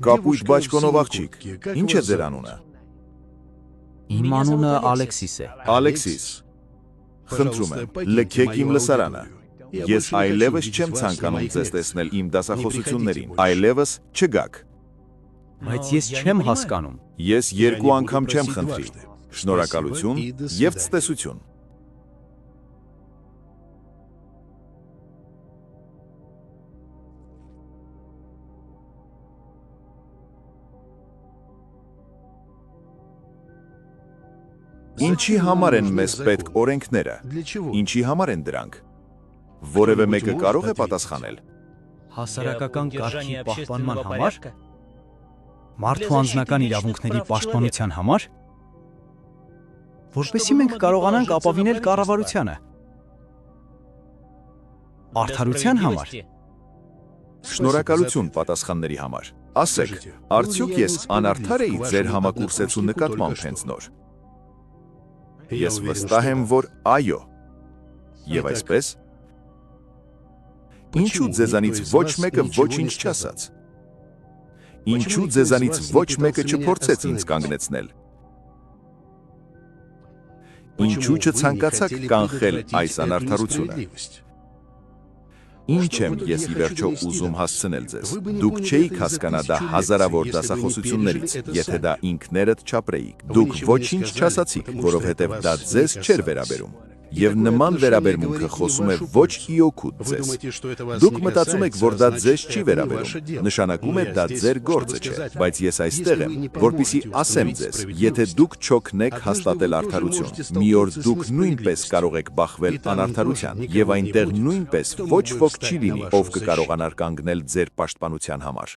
Կապույտ բաճկոնով աղջիկ, ինչ է ձեր անունը։ Իմ անունը Ալեքսիս է։ Ալեքսիս, խնդրում եմ, լքեք իմ լսարանը։ Ես այլևս չեմ ցանկանում ձեզ տեսնել իմ դասախոսություններին, այլևս չգաք։ Բայց ես չեմ հասկանում։ Ես երկու անգամ չեմ խնդրի։ Շնորհակալություն եւ ցտեսություն։ Ինչի համար են մեզ պետք օրենքները։ Ինչի համար են դրանք։ Որևէ մեկը կարող է պատասխանել։ Հասարակական կարգի պահպանման համար։ Մարդու անձնական իրավունքների պաշտպանության համար։ Որպեսզի մենք կարողանանք ապավինել կառավարությանը։ Արդարության համար։ Շնորհակալություն պատասխանների համար։ Ասեք, արդյոք ես անարդար էի ձեր համակուրսեցու նկատմամբ հենց նոր։ Ես վստահ եմ, որ այո։ Եվ այսպես։ Ինչու ձեզանից ոչ մեկը ոչինչ չասաց։ Ինչու ձեզանից ոչ մեկը չփորձեց ինձ կանգնեցնել։ Ինչու չցանկացաք կանխել այս անարդարությունը։ Ինչ եմ ես ի վերջո ուզում հասցնել ձեզ։ Դուք չէիք հասկանա դա հազարավոր դասախոսություններից, եթե դա ինքներդ չապրեիք։ Դուք ոչինչ չասացիք, որովհետև դա ձեզ չէր վերաբերում։ Եվ նման վերաբերմունքը խոսում է ոչ ի օգուտ ձեզ։ Դուք մտածում եք, որ դա ձեզ չի վերաբերում, նշանակում է դա ձեր գործը չէ, բայց ես այստեղ եմ, որպեսզի ասեմ ձեզ, եթե դուք չօգնեք հաստատել արդարություն, մի օր դուք նույնպես կարող եք բախվել անարդարության, եւ այնտեղ նույնպես ոչ ոք չի լինի, ով կկարողանար կանգնել ձեր պաշտպանության համար։